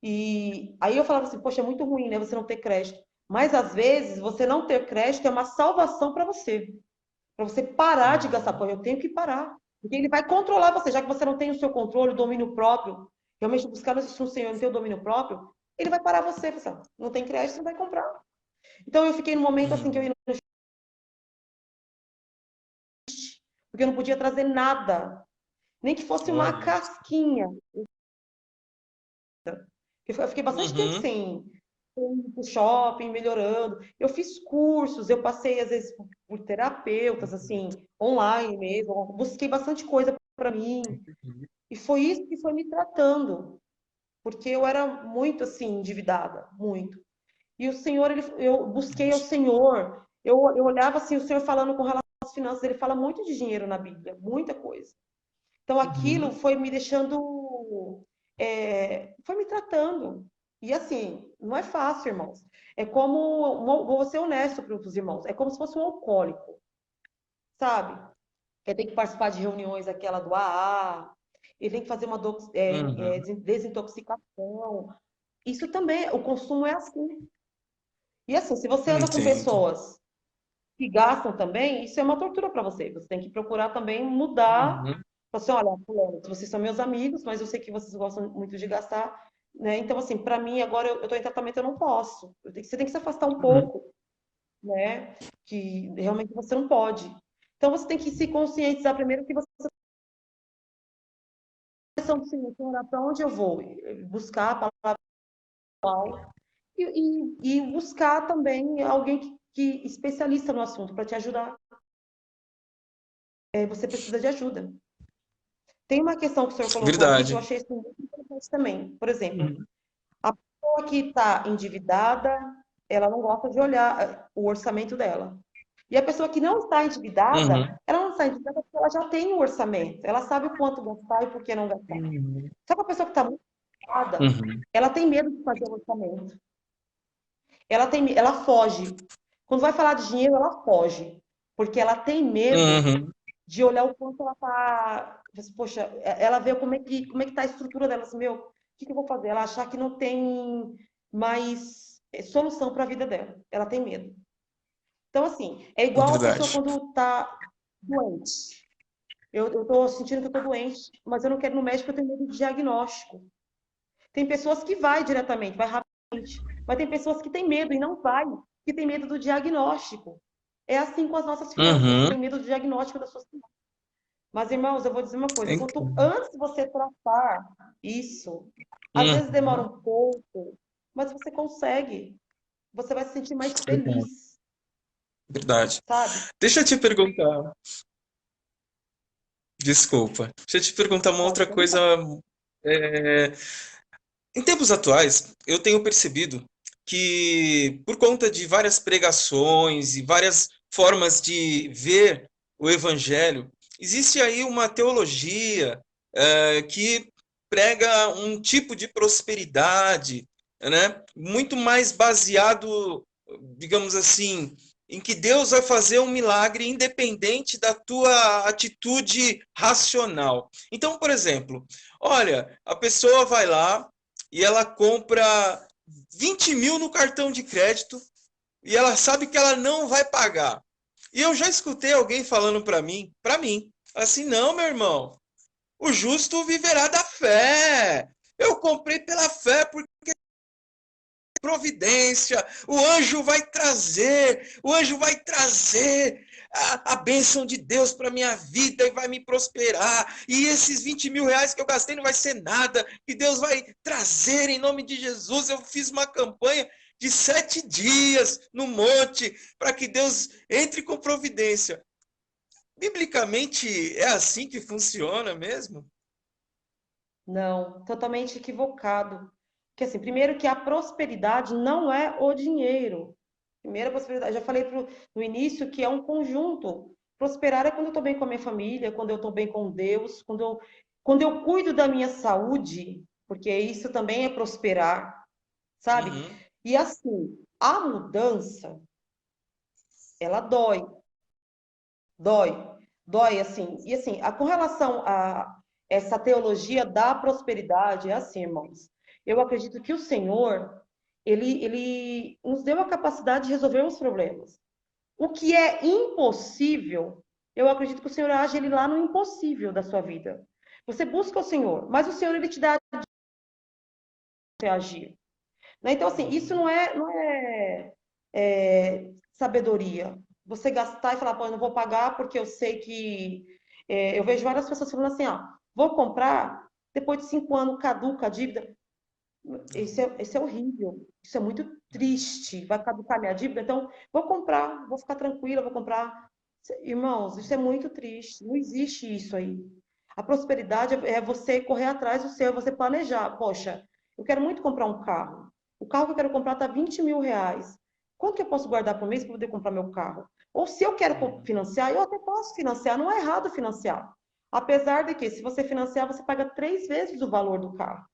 E aí eu falava assim, poxa, é muito ruim, né? Você não ter crédito. Mas às vezes você não ter crédito é uma salvação para você. Para você parar de gastar. uhum. Pô, eu tenho que parar. Porque ele vai controlar você, já que você não tem o seu controle, o domínio próprio. Realmente buscar no Senhor não tem o domínio próprio, ele vai parar você. Você não tem crédito, não vai comprar. Então eu fiquei num momento assim que eu Uhum. ia, porque eu não podia trazer nada, nem que fosse uma Olha. casquinha. Eu fiquei bastante tempo Uhum. sem ir pro shopping, melhorando. Eu fiz cursos, eu passei às vezes por terapeutas, assim, online mesmo. Busquei bastante coisa para mim. E foi isso que foi me tratando, porque eu era muito assim endividada, muito. E o Senhor, eu busquei ao Senhor, eu olhava assim, o Senhor falando com relação às finanças, ele fala muito de dinheiro na Bíblia, muita coisa. Então aquilo Uhum. foi me deixando, foi me tratando. E assim, não é fácil, irmãos. É como, vou ser honesto para os irmãos, é como se fosse um alcoólico, sabe? Ele tem que participar de reuniões, aquela do AA, ele tem que fazer uma Uhum. desintoxicação. Isso também, o consumo é assim. E assim, se você anda com Entendo. pessoas que gastam também, isso é uma tortura para você. Você tem que procurar também mudar. Uhum. Você, olha, fulano, vocês são meus amigos, mas eu sei que vocês gostam muito de gastar, né? Então, assim, para mim, agora eu estou em tratamento, eu não posso. Você tem que se afastar um Uhum. pouco, né? Que realmente você não pode. Então, você tem que se conscientizar primeiro que você questão do Senhor, Senhor, para onde eu vou? Buscar a palavra e buscar também alguém que especialista no assunto para te ajudar. Você precisa de ajuda. Tem uma questão que o senhor colocou aqui que eu Verdade. achei isso muito importante também. Por exemplo, Uhum. a pessoa que está endividada, ela não gosta de olhar o orçamento dela. E a pessoa que não está endividada, Uhum. ela não está endividada porque ela já tem o orçamento. Ela sabe o quanto gastar e por que não gastar. Uhum. Só que a pessoa que está muito endividada, Uhum. ela tem medo de fazer o orçamento. Ela foge. Quando vai falar de dinheiro, ela foge. Porque ela tem medo Uhum. de olhar o quanto ela está. Poxa, ela vê como é que tá a estrutura dela. Assim, meu, o que eu vou fazer? Ela achar que não tem mais solução para a vida dela. Ela tem medo. Então, assim, é É igual a pessoa verdade. quando está doente. Eu estou sentindo que eu estou doente, mas eu não quero ir no médico porque eu tenho medo de diagnóstico. Tem pessoas que vai diretamente, vai rapidamente. Mas tem pessoas que têm medo e não vai, que tem medo do diagnóstico. É assim com as nossas finanças. Você Uhum. tem medo do diagnóstico das suas finanças. Mas, irmãos, eu vou dizer uma coisa. Quanto Incrível. antes você tratar isso, às vezes demora Uhum. um pouco, mas você consegue. Você vai se sentir mais Verdade. feliz, Verdade. sabe? Deixa eu te perguntar. Desculpa. Deixa eu te perguntar uma Pode outra coisa. perguntar. é, Em tempos atuais, eu tenho percebido que, por conta de várias pregações e várias formas de ver o evangelho, existe aí uma teologia que prega um tipo de prosperidade, né, muito mais baseado, digamos assim, em que Deus vai fazer um milagre independente da tua atitude racional. Então, por exemplo, olha, a pessoa vai lá e ela compra 20 mil no cartão de crédito e ela sabe que ela não vai pagar. E eu já escutei alguém falando para mim, assim, não, meu irmão, o justo viverá da fé. Eu comprei pela fé porque providência, o anjo vai trazer a bênção de Deus para minha vida e vai me prosperar. E esses 20 mil reais que eu gastei não vai ser nada, que Deus vai trazer em nome de Jesus. Eu fiz uma campanha de 7 dias no monte para que Deus entre com providência. Biblicamente é assim que funciona mesmo? Não, totalmente equivocado. Porque assim, primeiro que a prosperidade não é o dinheiro. Primeira prosperidade, já falei no início que é um conjunto. Prosperar é quando eu estou bem com a minha família, quando eu estou bem com Deus, quando eu cuido da minha saúde, porque isso também é prosperar, sabe? Uhum, E assim, a mudança, ela dói, dói, dói assim. E assim, com relação a essa teologia da prosperidade, é assim, irmãos. Eu acredito que o Senhor, ele nos deu a capacidade de resolver os problemas. O que é impossível, eu acredito que o Senhor age ele lá no impossível da sua vida. Você busca o Senhor, mas o Senhor ele te dá a você agir. Né? Então, assim, isso uhum, não é sabedoria. Você gastar e falar, pô, eu não vou pagar porque eu sei que. Eu vejo várias pessoas falando assim, ó, vou comprar, depois de 5 anos caduca a dívida. Isso é horrível, isso é muito triste. Vai caducar minha dívida, então vou comprar, vou ficar tranquila, vou comprar. Irmãos, isso é muito triste, não existe isso aí. A prosperidade é você correr atrás do seu, é você planejar. Poxa, eu quero muito comprar um carro. O carro que eu quero comprar está 20 mil reais. Quanto que eu posso guardar por mês para poder comprar meu carro? Ou se eu quero uhum, financiar, eu até posso financiar, não é errado financiar. Apesar de que, se você financiar, você paga 3 vezes o valor do carro,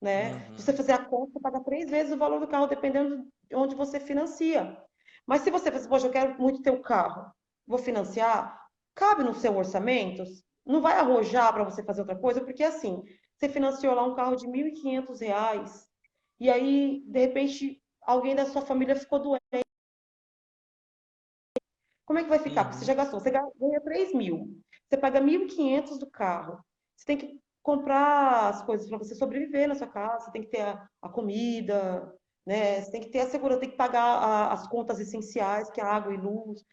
né? Se você uhum. fazer a conta, você paga 3 vezes o valor do carro, dependendo de onde você financia. Mas se você fala assim, poxa, eu quero muito ter o carro, vou financiar, cabe no seu orçamento? Não vai arrojar para você fazer outra coisa, porque assim, você financiou lá um carro de R$ 1.500, e aí, de repente, alguém da sua família ficou doente. Como é que vai ficar? Porque você já Uhum. gastou, você ganha 3 mil, você paga 1.500 do carro, você tem que comprar as coisas para você sobreviver na sua casa, você tem que ter a comida, né? Você tem que ter a segurança, tem que pagar as contas essenciais, que é água e luz.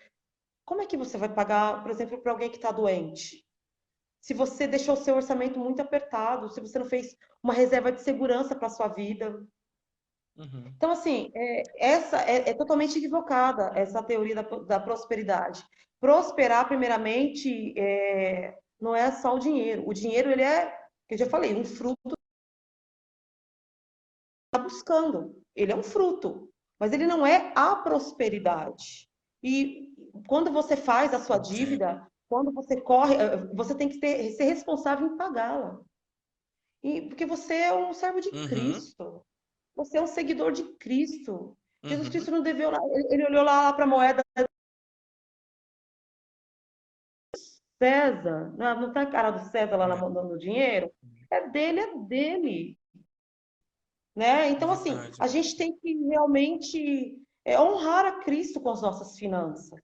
Como é que você vai pagar, por exemplo, para alguém que está doente? Se você deixou o seu orçamento muito apertado, se você não fez uma reserva de segurança para a sua vida. Uhum. Então, assim, essa é totalmente equivocada, essa teoria da prosperidade. Prosperar, primeiramente, não é só o dinheiro. O dinheiro, ele é, que eu já falei, um fruto que está buscando. Ele é um fruto, mas ele não é a prosperidade. E quando você faz a sua Entendo. dívida, quando você corre, você tem que ser responsável em pagá-la. Porque você é um servo de Uhum. Cristo. Você é um seguidor de Cristo. Jesus Uhum. Cristo não deveu lá, ele olhou lá para a moeda César, não está a cara do César lá É, no dinheiro? É dele, né? é Então, assim, verdade. a gente tem que realmente honrar a Cristo com as nossas finanças.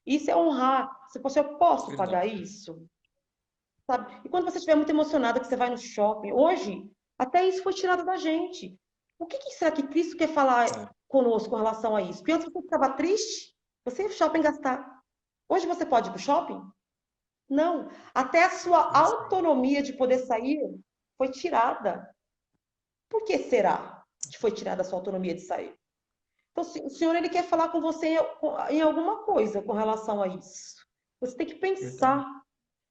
Isso é honrar. Se você, eu posso pagar Verdade. isso? Sabe? E quando você estiver muito emocionada que você vai no shopping, hoje, até isso foi tirado da gente. O que será que Cristo quer falar É, conosco com relação a isso? Porque antes você ficava triste, você ia pro shopping gastar. Hoje você pode ir pro shopping? Não. Até a sua pois é. autonomia de poder sair foi tirada. Por que será que foi tirada a sua autonomia de sair? Então, o Senhor ele quer falar com você em alguma coisa com relação a isso. Você tem que Verdade. pensar,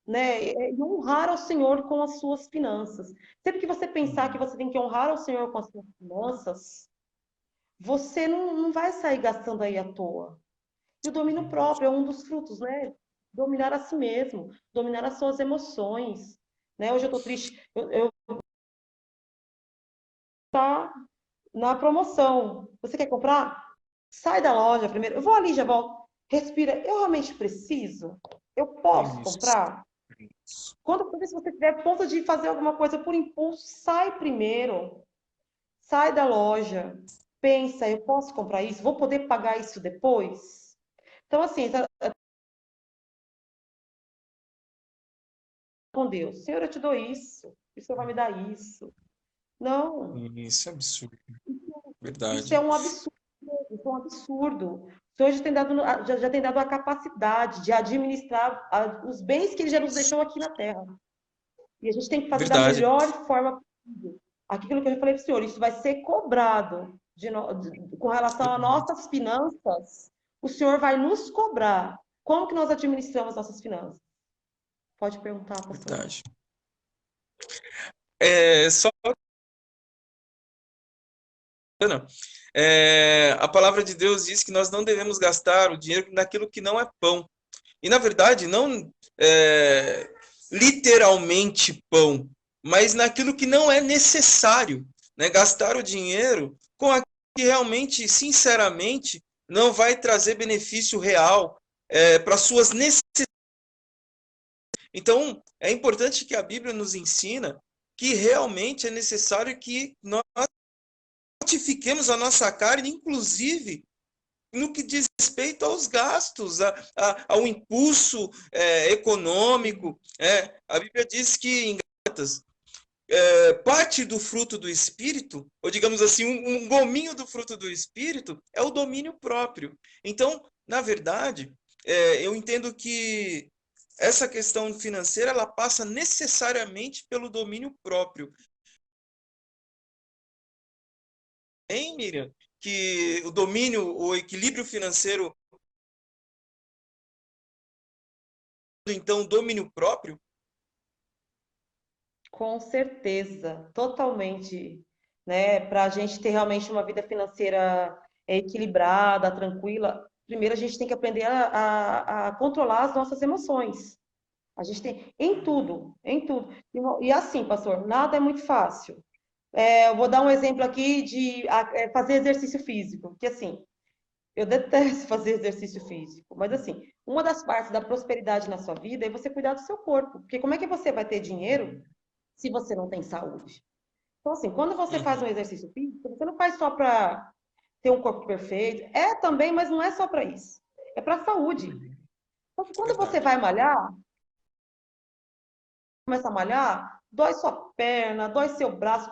né? E honrar ao Senhor com as suas finanças. Sempre que você pensar que Uhum. você tem que honrar ao Senhor com as suas finanças, você não vai sair gastando aí à toa. E o domínio Verdade. próprio é um dos frutos, né? Dominar a si mesmo, dominar as suas emoções. Né? Hoje eu tô triste, eu tá na promoção. Você quer comprar? Sai da loja primeiro. Eu vou ali, já volto. Respira. Eu realmente preciso? Eu posso Isso. comprar? Isso. Quando se você tiver ponto de fazer alguma coisa por impulso, sai primeiro. Sai da loja. Pensa, eu posso comprar isso? Vou poder pagar isso depois? Então, assim, com Deus, Senhor, eu te dou isso. O Senhor vai me dar isso. Não, Isso é absurdo. isso é Verdade. um absurdo. Isso é um absurdo. O Senhor já tem dado, já tem dado a capacidade de administrar os bens que Ele já nos deixou aqui na Terra. E a gente tem que fazer da Verdade. melhor forma possível. Aquilo que eu já falei para o senhor, isso vai ser cobrado com relação às Verdade. nossas finanças. O senhor vai nos cobrar. Como que nós administramos nossas finanças? Pode perguntar, pastor. Verdade. Só a palavra de Deus diz que nós não devemos gastar o dinheiro naquilo que não é pão. E, na verdade, não literalmente pão, mas naquilo que não é necessário. Né? Gastar o dinheiro com aquilo que realmente, sinceramente, não vai trazer benefício real para suas necessidades. Então, é importante que a Bíblia nos ensina que realmente é necessário que nós mortifiquemos a nossa carne, inclusive no que diz respeito aos gastos, ao impulso econômico. A Bíblia diz que em Gálatas, parte do fruto do Espírito, ou digamos assim, um gominho do fruto do Espírito, é o domínio próprio. Então, na verdade, eu entendo que essa questão financeira ela passa necessariamente pelo domínio próprio. Hein, Miriam? Que o domínio, o equilíbrio financeiro, então, domínio próprio. Com certeza, totalmente, né? Para a gente ter realmente uma vida financeira equilibrada, tranquila, primeiro a gente tem que aprender a controlar as nossas emoções. A gente tem em tudo, em tudo. E assim, pastor, nada é muito fácil. Eu vou dar um exemplo aqui de fazer exercício físico, que assim, eu detesto fazer exercício físico, mas assim, uma das partes da prosperidade na sua vida é você cuidar do seu corpo, porque como é que você vai ter dinheiro se você não tem saúde? Então, assim, quando você faz um Uhum, exercício físico, você não faz só para ter um corpo perfeito, é também, mas não é só para isso. É para a saúde. uhum, Então, quando você verdade. vai malhar, começa a malhar, dói sua perna, dói seu braço.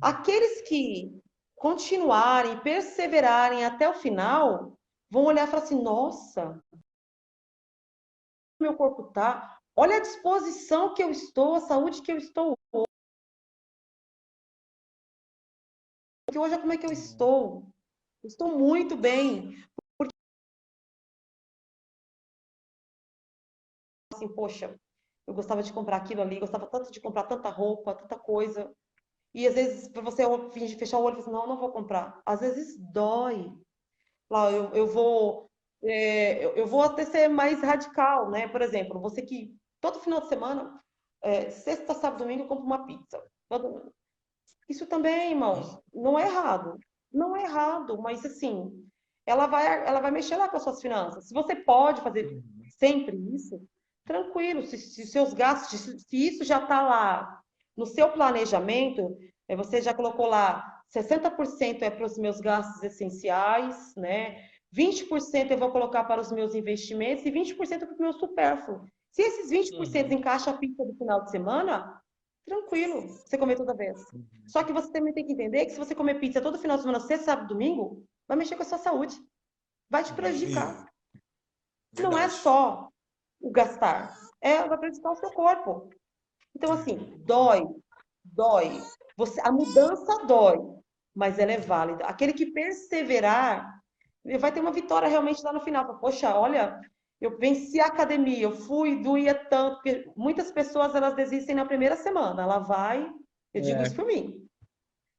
Aqueles que continuarem, perseverarem até o final, vão olhar e falar assim: nossa, meu corpo tá, olha a disposição que eu estou, a saúde que eu estou. Porque hoje, como é que eu estou? Eu estou muito bem. Assim, poxa, eu gostava de comprar aquilo ali, gostava tanto de comprar tanta roupa, tanta coisa. E às vezes, para você fingir fechar o olho e falar assim, não, eu não vou comprar. Às vezes dói. Lá, eu vou até ser mais radical, né? Por exemplo, você que todo final de semana, sexta, sábado, domingo, compra uma pizza. Isso também, irmãos, não é errado. Não é errado, mas assim, ela vai mexer lá com as suas finanças. Se você pode fazer sempre isso, tranquilo. Se seus gastos, se isso já está lá no seu planejamento, você já colocou lá 60% é para os meus gastos essenciais, né? 20% eu vou colocar para os meus investimentos e 20% para o meu supérfluo. Se esses 20% Uhum. encaixa a pizza do final de semana, tranquilo, você comer toda vez. Só que você também tem que entender que se você comer pizza todo final de semana, sexta, sábado, domingo, vai mexer com a sua saúde. Vai te prejudicar. Não é Verdade. só o gastar, vai prejudicar o seu corpo. Então, assim, dói, dói. A mudança dói, mas ela é válida. Aquele que perseverar, ele vai ter uma vitória realmente lá no final. Poxa, olha, eu venci a academia, eu fui, doía tanto, porque muitas pessoas elas desistem na primeira semana. Ela vai, eu digo isso É. por mim.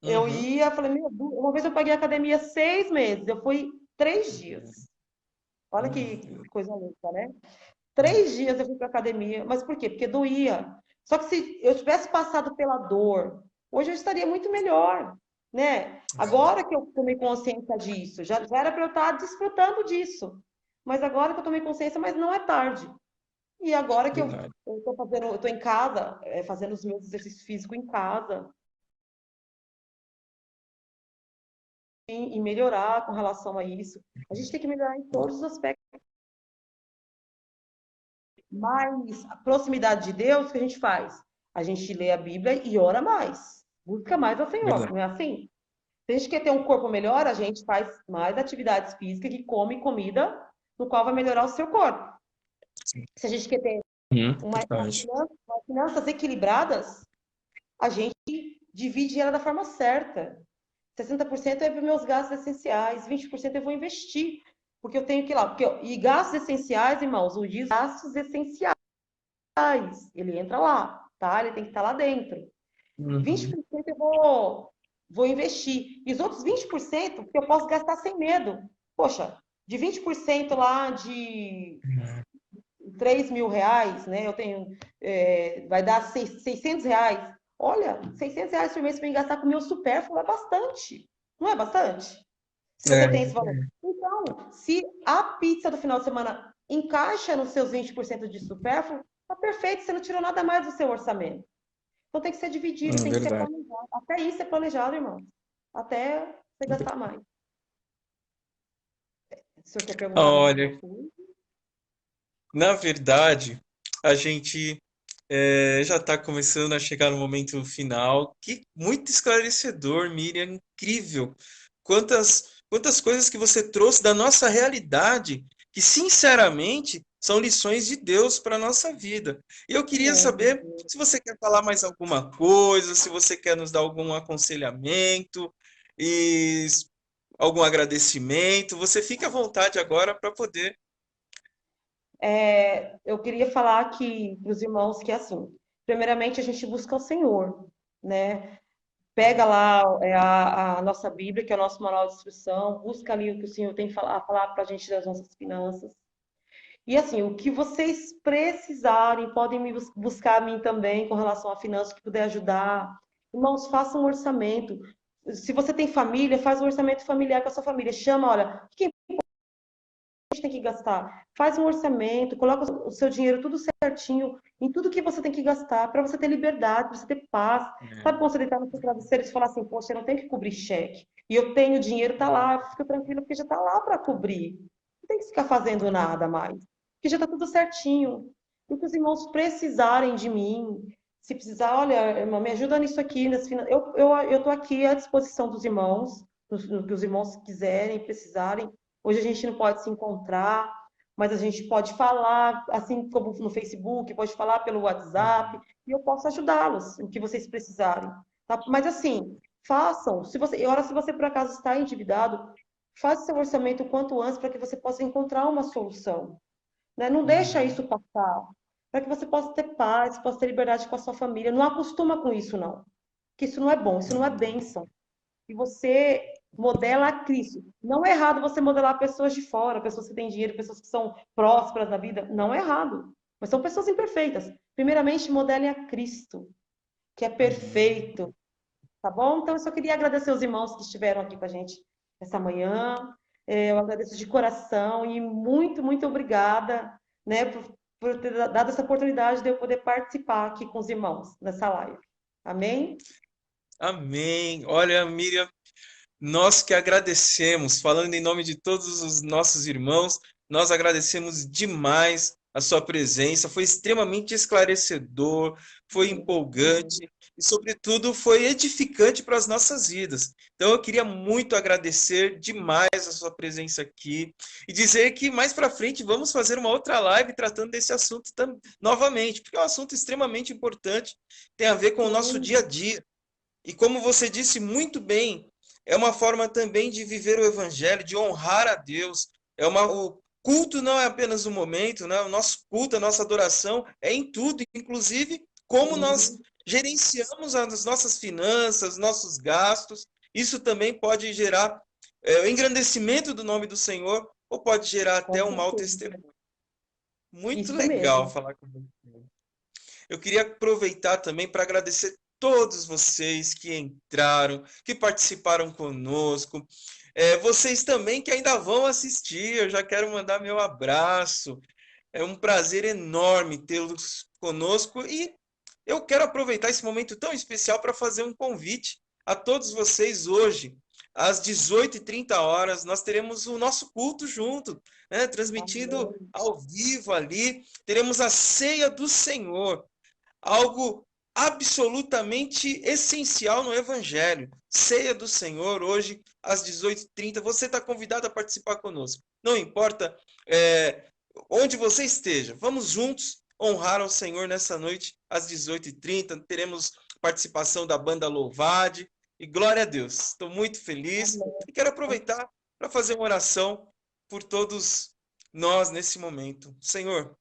Eu Uhum. ia, falei, meu Deus, uma vez eu paguei a academia 6 meses, eu fui 3 dias. Olha que coisa louca, né? 3 dias eu fui para academia, mas por quê? Porque doía. Só que se eu tivesse passado pela dor, hoje eu estaria muito melhor, né? Agora que eu tomei consciência disso, já era para eu estar desfrutando disso. Mas agora que eu tomei consciência, mas não é tarde. E agora que eu Verdade. estou fazendo, eu estou em casa, fazendo os meus exercícios físicos em casa, e melhorar com relação a isso. A gente tem que melhorar em todos os aspectos. Mas a proximidade de Deus, o que a gente faz? A gente lê a Bíblia e ora mais. Busca mais ao Senhor, Verdade. não é assim? Se a gente quer ter um corpo melhor, a gente faz mais atividades físicas que come comida no qual vai melhorar o seu corpo. Se a gente quer ter Verdade. umas finanças equilibradas, a gente divide ela da forma certa. 60% é para os meus gastos essenciais, 20% eu vou investir, porque eu tenho que ir lá. E gastos essenciais, irmãos, o diz gastos essenciais, ele entra lá, tá? Ele tem que estar lá dentro. Uhum. 20% eu vou investir. E os outros 20% que eu posso gastar sem medo. Poxa, de 20% lá de R$ 3.000, né? Eu tenho, vai dar R$ 600. Olha, R$ 600 por mês para eu gastar com o meu supérfluo é bastante. Não é bastante? Se você tem esse É. valor. Então, se a pizza do final de semana encaixa nos seus 20% de supérfluo, tá perfeito, você não tirou nada mais do seu orçamento. Então tem que ser dividido, É tem que ser verdade. planejado. Até isso é planejado, irmão. Até você gastar mais. O senhor quer perguntar mais alguma Olha, coisa? na verdade, a gente já está começando a chegar no momento final. Que muito esclarecedor, Miriam, incrível. Quantas coisas que você trouxe da nossa realidade, que sinceramente são lições de Deus para a nossa vida. E eu queria saber se você quer falar mais alguma coisa, se você quer nos dar algum aconselhamento e algum agradecimento. Você fica à vontade agora para poder. Eu queria falar aqui para os irmãos que, assim, primeiramente a gente busca o Senhor, né? Pega lá a nossa Bíblia, que é o nosso manual de instrução, busca ali o que o Senhor tem a falar para a gente das nossas finanças. E assim, o que vocês precisarem, podem me buscar a mim também com relação a finanças que puder ajudar. Irmãos, façam um orçamento. Se você tem família, faz um orçamento familiar com a sua família. Chama, olha, o que a gente tem que gastar? Faz um orçamento, coloca o seu dinheiro tudo certinho em tudo que você tem que gastar, para você ter liberdade, para você ter paz. Sabe quando você deitar no seu travesseiro e falar assim, poxa, eu não tenho que cobrir cheque. E eu tenho dinheiro, tá lá, fica tranquilo, porque já tá lá para cobrir. Não tem que ficar fazendo nada mais. Porque já tá tudo certinho. E que os irmãos precisarem de mim, se precisar, olha, irmã, me ajuda nisso aqui, eu tô aqui à disposição dos irmãos, no que os irmãos quiserem, precisarem. Hoje a gente não pode se encontrar, mas a gente pode falar, assim como no Facebook, pode falar pelo WhatsApp, e eu posso ajudá-los, o que vocês precisarem. Tá? Mas assim, façam. Se você por acaso está endividado, faça seu orçamento o quanto antes para que você possa encontrar uma solução, né? Não deixa Uhum. isso passar, para que você possa ter paz, possa ter liberdade com a sua família. Não acostuma com isso, não. Que isso não é bom, isso não é bênção. E você modela a Cristo. Não é errado você modelar pessoas de fora, pessoas que têm dinheiro, pessoas que são prósperas na vida. Não é errado. Mas são pessoas imperfeitas. Primeiramente, modele a Cristo, que é Uhum. perfeito. Tá bom? Então, eu só queria agradecer os irmãos que estiveram aqui com a gente essa manhã. Eu agradeço de coração e muito, muito obrigada, né, por ter dado essa oportunidade de eu poder participar aqui com os irmãos nessa live. Amém? Amém. Olha, Miriam, nós que agradecemos, falando em nome de todos os nossos irmãos, nós agradecemos demais a sua presença, foi extremamente esclarecedor, foi empolgante e, sobretudo, foi edificante para as nossas vidas. Então, eu queria muito agradecer demais a sua presença aqui e dizer que mais para frente vamos fazer uma outra live tratando desse assunto novamente, porque é um assunto extremamente importante, tem a ver com o nosso dia a Sim, dia. E como você disse muito bem, é uma forma também de viver o evangelho, de honrar a Deus. O culto não é apenas um momento, né? O nosso culto, a nossa adoração é em tudo, inclusive como nós sim, gerenciamos as nossas finanças, nossos gastos. Isso também pode gerar o engrandecimento do nome do Senhor ou pode gerar com até um mau certeza. testemunho. Muito Isso legal mesmo. falar com você. Eu queria aproveitar também para agradecer todos vocês que entraram, que participaram conosco. Vocês também que ainda vão assistir, eu já quero mandar meu abraço. É um prazer enorme tê-los conosco e eu quero aproveitar esse momento tão especial para fazer um convite a todos vocês hoje. Às 18h30, nós teremos o nosso culto junto, né? Transmitido Amém. ao vivo ali. Teremos a ceia do Senhor, algo absolutamente essencial no Evangelho. Ceia do Senhor, hoje, às 18h30. Você está convidado a participar conosco. Não importa onde você esteja, vamos juntos honrar ao Senhor nessa noite, às 18h30. Teremos participação da banda Louvade. E glória a Deus. Estou muito feliz Amém. e quero aproveitar para fazer uma oração por todos nós nesse momento. Senhor,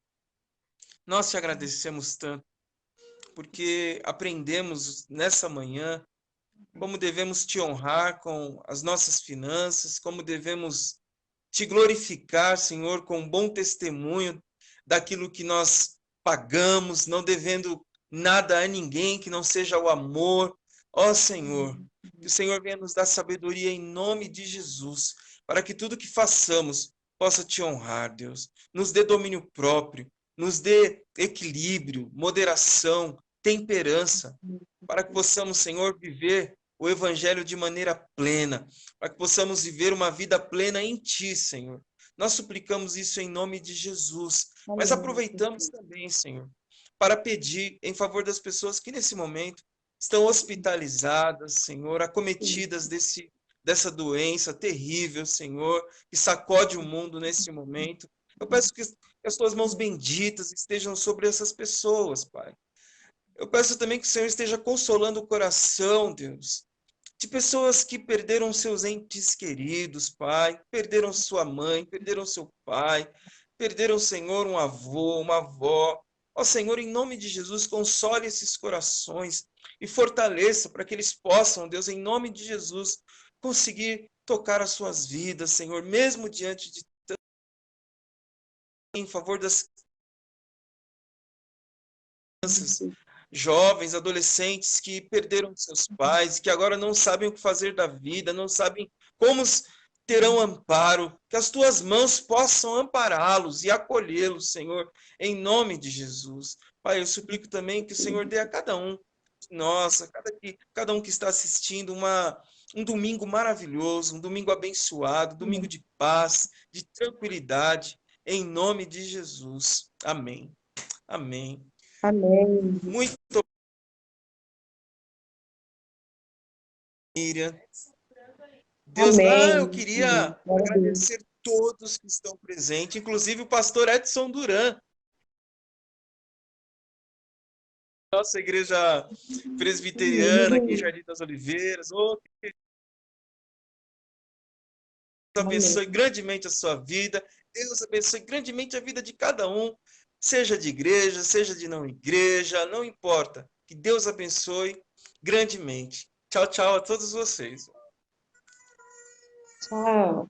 nós te agradecemos tanto porque aprendemos nessa manhã como devemos te honrar com as nossas finanças, como devemos te glorificar, Senhor, com um bom testemunho daquilo que nós pagamos, não devendo nada a ninguém que não seja o amor. Ó Senhor, que o Senhor venha nos dar sabedoria em nome de Jesus, para que tudo que façamos possa te honrar, Deus. Nos dê domínio próprio, nos dê equilíbrio, moderação, temperança, para que possamos, Senhor, viver o Evangelho de maneira plena, para que possamos viver uma vida plena em Ti, Senhor. Nós suplicamos isso em nome de Jesus, mas Amém. aproveitamos também, Senhor, para pedir em favor das pessoas que nesse momento estão hospitalizadas, Senhor, acometidas dessa doença terrível, Senhor, que sacode o mundo nesse momento. Eu peço que as tuas mãos benditas estejam sobre essas pessoas, Pai. Eu peço também que o Senhor esteja consolando o coração, Deus, de pessoas que perderam seus entes queridos, Pai, perderam sua mãe, perderam seu pai, perderam, Senhor, um avô, uma avó. Ó Senhor, em nome de Jesus, console esses corações e fortaleça para que eles possam, Deus, em nome de Jesus, conseguir tocar as suas vidas, Senhor, mesmo diante de em favor das crianças, jovens, adolescentes que perderam seus pais, que agora não sabem o que fazer da vida, não sabem como terão amparo, que as tuas mãos possam ampará-los e acolhê-los, Senhor, em nome de Jesus. Pai, eu suplico também que o Senhor dê a cada um de nós, cada um que está assistindo, um domingo maravilhoso, um domingo abençoado, domingo de paz, de tranquilidade, em nome de Jesus. Amém. Amém. Amém. Muito Miriam. Eu Amém. queria Glória a Deus. agradecer todos que estão presentes, inclusive o pastor Edson Duran, nossa igreja presbiteriana aqui em Jardim das Oliveiras. Oh, que Deus Amém. abençoe grandemente a sua vida. Deus abençoe grandemente a vida de cada um, seja de igreja, seja de não igreja, não importa. Que Deus abençoe grandemente. Tchau, tchau a todos vocês. Tchau.